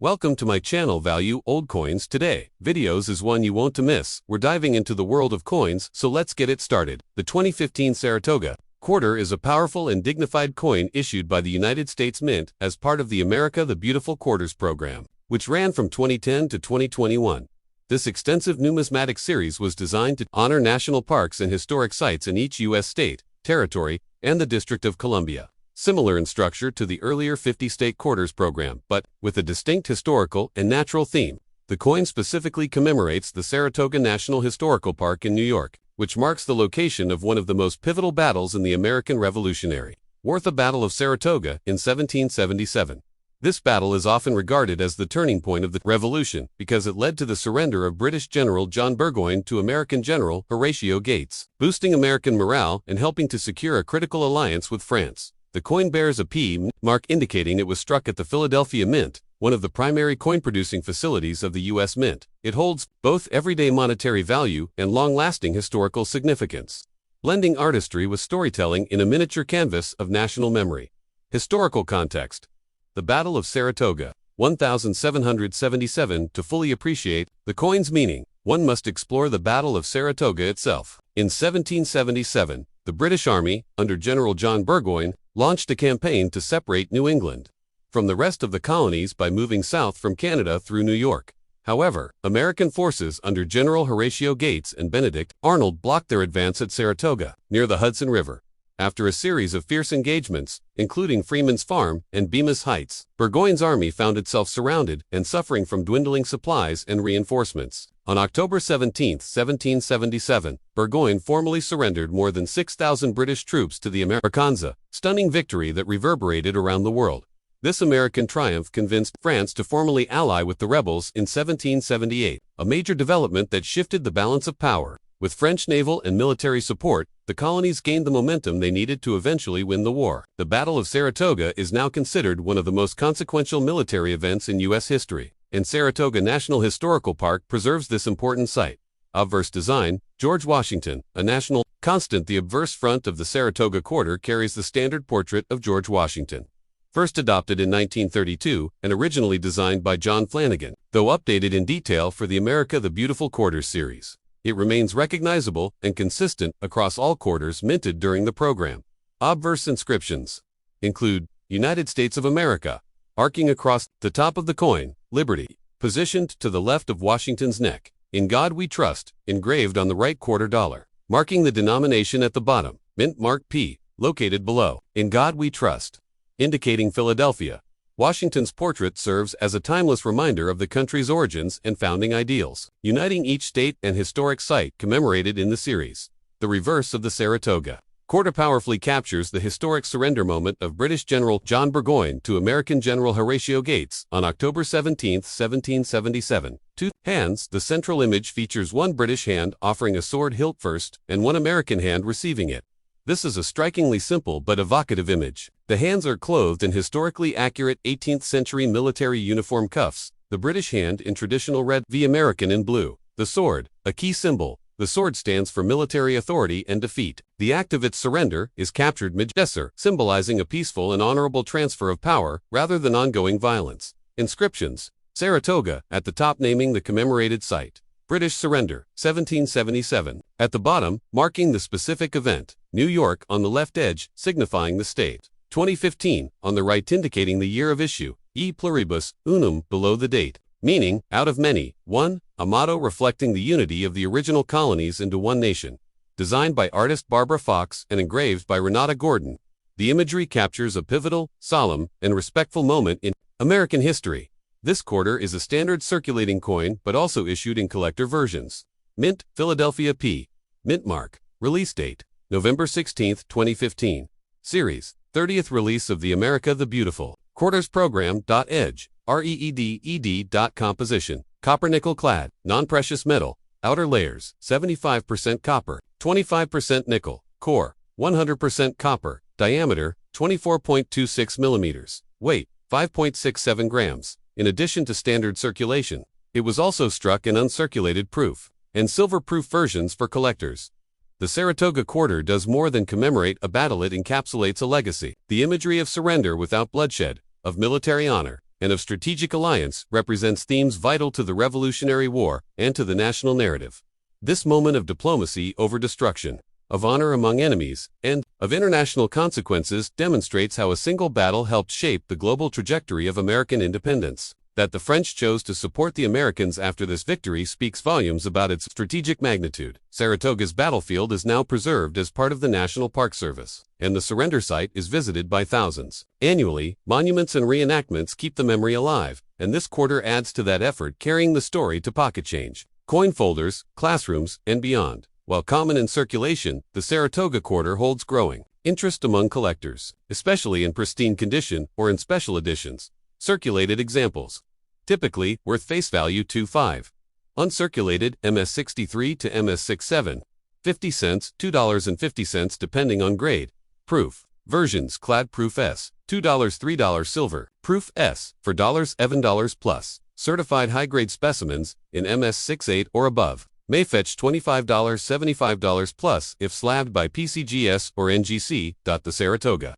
Welcome to my channel. Value Old Coins. Today videos is one you won't miss. We're diving into the world of coins, so let's get it started. The 2015 Saratoga quarter is a powerful and dignified coin issued by the United States Mint as part of the America the Beautiful Quarters program, which ran from 2010 to 2021. This extensive numismatic series was designed to honor national parks and historic sites in each U.S. state, territory, and the District of Columbia. Similar in structure to the earlier 50-state quarters program, but with a distinct historical and natural theme. The coin specifically commemorates the Saratoga National Historical Park in New York, which marks the location of one of the most pivotal battles in the American Revolutionary Warth, the Battle of Saratoga in 1777. This battle is often regarded as the turning point of the Revolution because it led to the surrender of British General John Burgoyne to American General Horatio Gates, boosting American morale and helping to secure a critical alliance with France. The coin bears a P mark indicating it was struck at the Philadelphia Mint, one of the primary coin-producing facilities of the U.S. Mint. It holds both everyday monetary value and long-lasting historical significance, blending artistry with storytelling in a miniature canvas of national memory. Historical context: the Battle of Saratoga, 1777. To fully appreciate the coin's meaning, one must explore the Battle of Saratoga itself. In 1777, the British Army, under General John Burgoyne, launched a campaign to separate New England from the rest of the colonies by moving south from Canada through New York. However, American forces under General Horatio Gates and Benedict Arnold blocked their advance at Saratoga, near the Hudson River. After a series of fierce engagements, including Freeman's Farm and Bemis Heights, Burgoyne's army found itself surrounded and suffering from dwindling supplies and reinforcements. On October 17, 1777, Burgoyne formally surrendered more than 6,000 British troops to the Americans, a stunning victory that reverberated around the world. This American triumph convinced France to formally ally with the rebels in 1778, a major development that shifted the balance of power. With French naval and military support, the colonies gained the momentum they needed to eventually win the war. The Battle of Saratoga is now considered one of the most consequential military events in U.S. history, and Saratoga National Historical Park preserves this important site. Obverse design: George Washington, a national constant. The obverse front of the Saratoga quarter carries the standard portrait of George Washington. First adopted in 1932 and originally designed by John Flanagan, though updated in detail for the America the Beautiful Quarters series, it remains recognizable and consistent across all quarters minted during the program. Obverse inscriptions include United States of America, arcing across the top of the coin, Liberty, positioned to the left of Washington's neck, In God We Trust, engraved on the right quarter dollar, marking the denomination at the bottom, Mint mark P, located below, In God We Trust, indicating Philadelphia. Washington's portrait serves as a timeless reminder of the country's origins and founding ideals, uniting each state and historic site commemorated in the series. The reverse of the Saratoga quarter powerfully captures the historic surrender moment of British General John Burgoyne to American General Horatio Gates on October 17, 1777. Two hands: the central image features one British hand offering a sword hilt first and one American hand receiving it. This is a strikingly simple but evocative image. The hands are clothed in historically accurate 18th-century military uniform cuffs, the British hand in traditional red, the American in blue. The sword, a key symbol. The sword stands for military authority and defeat. The act of its surrender is captured mid-gesture, symbolizing a peaceful and honorable transfer of power rather than ongoing violence. Inscriptions: Saratoga, at the top naming the commemorated site. British surrender, 1777, at the bottom, marking the specific event. New York on the left edge, signifying the state. 2015, on the right indicating the year of issue. E pluribus unum, below the date, meaning, out of many, one, a motto reflecting the unity of the original colonies into one nation. Designed by artist Barbara Fox and engraved by Renata Gordon, the imagery captures a pivotal, solemn, and respectful moment in American history. This quarter is a standard circulating coin but also issued in collector versions. Mint, Philadelphia P. Mint mark. Release date: November 16, 2015. Series: 30th release of the America the Beautiful Quarters program. Edge, REEDED. Composition: copper nickel clad, non-precious metal. Outer layers: 75% copper, 25% nickel. Core: 100% copper. Diameter: 24.26 millimeters. Weight: 5.67 grams. In addition to standard circulation, it was also struck in uncirculated proof and silver-proof versions for collectors. The Saratoga quarter does more than commemorate a battle. It encapsulates a legacy, the imagery of surrender without bloodshed, of military honor, and of strategic alliance represents themes vital to the Revolutionary War and to the national narrative. This moment of diplomacy over destruction, of honor among enemies, and of international consequences demonstrates how a single battle helped shape the global trajectory of American independence. That the French chose to support the Americans after this victory speaks volumes about its strategic magnitude. Saratoga's battlefield is now preserved as part of the National Park Service, and the surrender site is visited by thousands. Annually, monuments and reenactments keep the memory alive, and this quarter adds to that effort, carrying the story to pocket change, coin folders, classrooms, and beyond. While common in circulation, the Saratoga quarter holds growing interest among collectors, especially in pristine condition or in special editions. Circulated examples. Typically, worth face value $2.5. Uncirculated, MS63 to MS67. 50 cents, $2.50 depending on grade. Proof. Versions clad proof S. $2, $3 silver. Proof S. for $7 plus. Certified high-grade specimens in MS68 or above may fetch $25, $75 plus if slabbed by PCGS or NGC. The Saratoga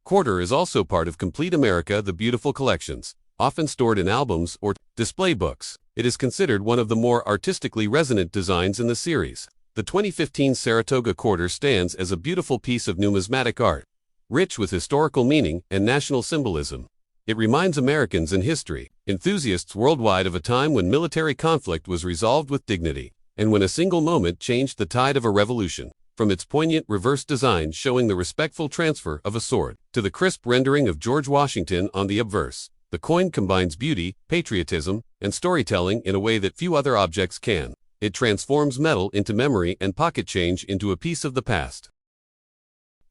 quarter is also part of Complete America the Beautiful collections, often stored in albums or display books. It is considered one of the more artistically resonant designs in the series. The 2015 Saratoga quarter stands as a beautiful piece of numismatic art, rich with historical meaning and national symbolism. It reminds Americans and history enthusiasts worldwide of a time when military conflict was resolved with dignity, and when a single moment changed the tide of a revolution. From its poignant reverse design showing the respectful transfer of a sword, to the crisp rendering of George Washington on the obverse, the coin combines beauty, patriotism, and storytelling in a way that few other objects can. It transforms metal into memory and pocket change into a piece of the past.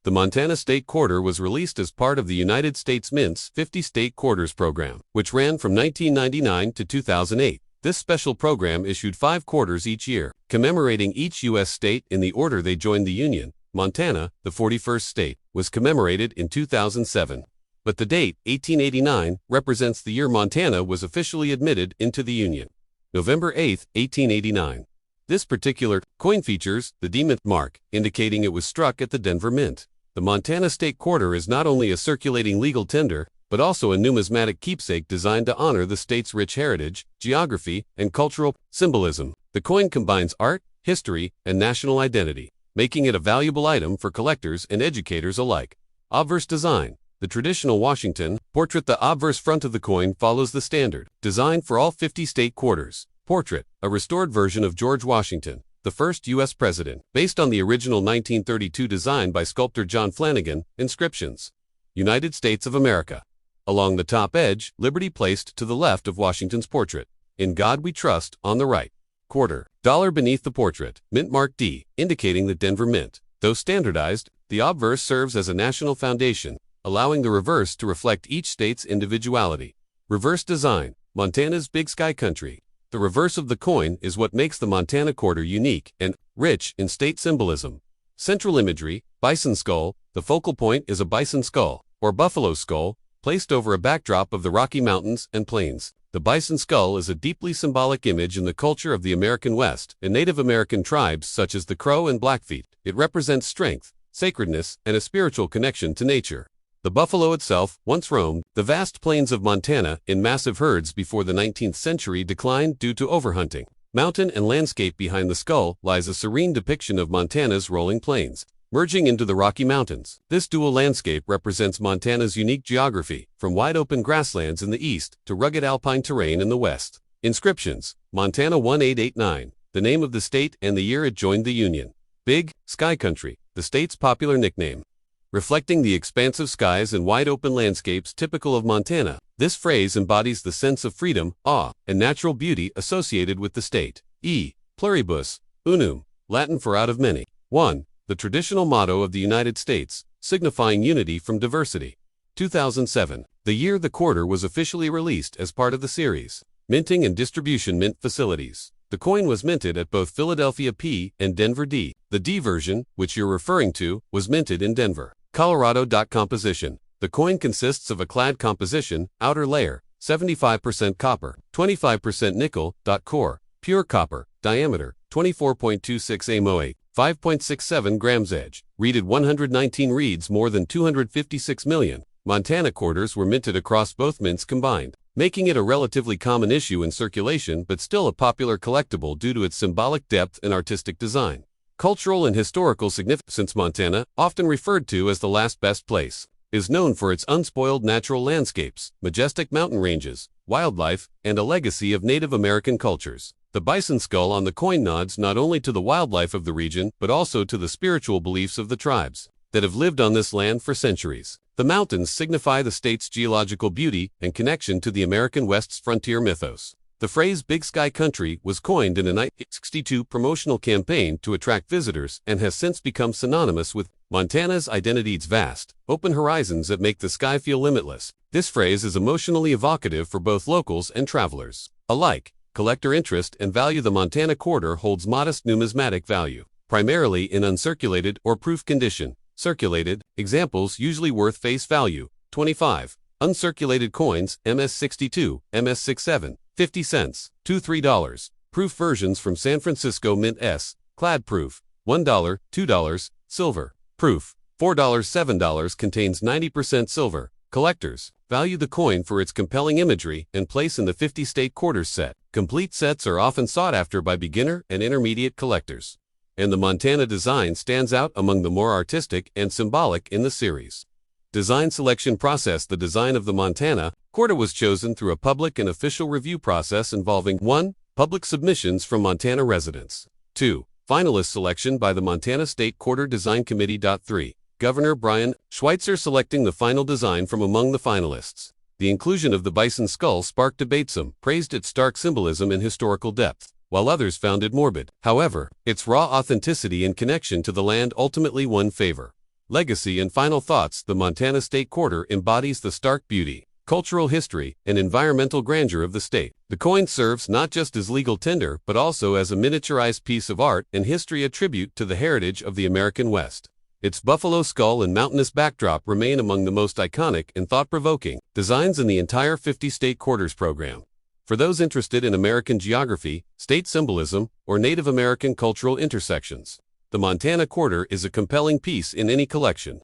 The Montana State Quarter was released as part of the United States Mint's 50 State Quarters program, which ran from 1999 to 2008. This special program issued 5 quarters each year, commemorating each U.S. state in the order they joined the Union. Montana, the 41st state, was commemorated in 2007. But the date, 1889, represents the year Montana was officially admitted into the Union. November 8, 1889. This particular coin features the D Mint mark, indicating it was struck at the Denver Mint. The Montana State Quarter is not only a circulating legal tender, but also a numismatic keepsake designed to honor the state's rich heritage, geography, and cultural symbolism. The coin combines art, history, and national identity, making it a valuable item for collectors and educators alike. Obverse design. The traditional Washington portrait. The obverse front of the coin follows the standard design for all 50 state quarters. Portrait, a restored version of George Washington, the first U.S. president, based on the original 1932 design by sculptor John Flanagan. Inscriptions. United States of America. Along the top edge, liberty placed to the left of Washington's portrait. In God we trust, on the right. Quarter. Dollar beneath the portrait. Mint mark D, indicating the Denver Mint. Though standardized, the obverse serves as a national foundation, allowing the reverse to reflect each state's individuality. Reverse design. Montana's Big Sky Country. The reverse of the coin is what makes the Montana quarter unique and rich in state symbolism. Central imagery. Bison skull. The focal point is a bison skull, or buffalo skull, placed over a backdrop of the Rocky Mountains and Plains. The bison skull is a deeply symbolic image in the culture of the American West and Native American tribes such as the Crow and Blackfeet. It represents strength, sacredness, and a spiritual connection to nature. The buffalo itself once roamed the vast plains of Montana in massive herds before the 19th century declined due to overhunting. Mountain and landscape behind the skull lies a serene depiction of Montana's rolling plains, merging into the Rocky Mountains. This dual landscape represents Montana's unique geography, from wide-open grasslands in the east to rugged alpine terrain in the west. Inscriptions. Montana 1889, the name of the state and the year it joined the Union. Big Sky Country, the state's popular nickname. Reflecting the expansive skies and wide-open landscapes typical of Montana, this phrase embodies the sense of freedom, awe, and natural beauty associated with the state. Pluribus unum, Latin for out of many. 1. The traditional motto of the United States, signifying unity from diversity. 2007, the year the quarter was officially released as part of the series. Minting and distribution. Mint facilities. The coin was minted at both Philadelphia P and Denver D. The D version, which you're referring to, was minted in Denver, Colorado. Composition. The coin consists of a clad composition, outer layer, 75% copper, 25% nickel. Core, pure copper, diameter, 24.26 mo8. 5.67 grams edge. Read at 119 reads more than 256 million. Montana quarters were minted across both mints combined, making it a relatively common issue in circulation but still a popular collectible due to its symbolic depth and artistic design. Cultural and historical significance. Montana, often referred to as the last best place, is known for its unspoiled natural landscapes, majestic mountain ranges, wildlife, and a legacy of Native American cultures. The bison skull on the coin nods not only to the wildlife of the region but also to the spiritual beliefs of the tribes that have lived on this land for centuries. The mountains signify the state's geological beauty and connection to the American West's frontier mythos. The phrase Big Sky Country was coined in a 1962 promotional campaign to attract visitors and has since become synonymous with Montana's identity. Its vast, open horizons that make the sky feel limitless. This phrase is emotionally evocative for both locals and travelers alike. Collector interest and value. The Montana quarter holds modest numismatic value, primarily in uncirculated or proof condition. Circulated examples usually worth face value, 25. Uncirculated coins, MS62, MS67, 50 cents, to $3. Proof versions from San Francisco Mint S, clad proof, $1, $2, silver. Proof, $4, $7 contains 90% silver. Collectors value the coin for its compelling imagery and place in the 50-state quarters set. Complete sets are often sought after by beginner and intermediate collectors, and the Montana design stands out among the more artistic and symbolic in the series. Design selection process. The design of the Montana quarter was chosen through a public and official review process involving 1. Public submissions from Montana residents. 2. Finalist selection by the Montana State Quarter Design Committee. 3. Governor Brian Schweitzer selecting the final design from among the finalists. The inclusion of the bison skull sparked debate. Some praised its stark symbolism and historical depth, while others found it morbid. However, its raw authenticity and connection to the land ultimately won favor. Legacy and final thoughts. The Montana State Quarter embodies the stark beauty, cultural history, and environmental grandeur of the state. The coin serves not just as legal tender but also as a miniaturized piece of art and history, a tribute to the heritage of the American West. Its buffalo skull and mountainous backdrop remain among the most iconic and thought-provoking designs in the entire 50-state quarters program. For those interested in American geography, state symbolism, or Native American cultural intersections, the Montana quarter is a compelling piece in any collection.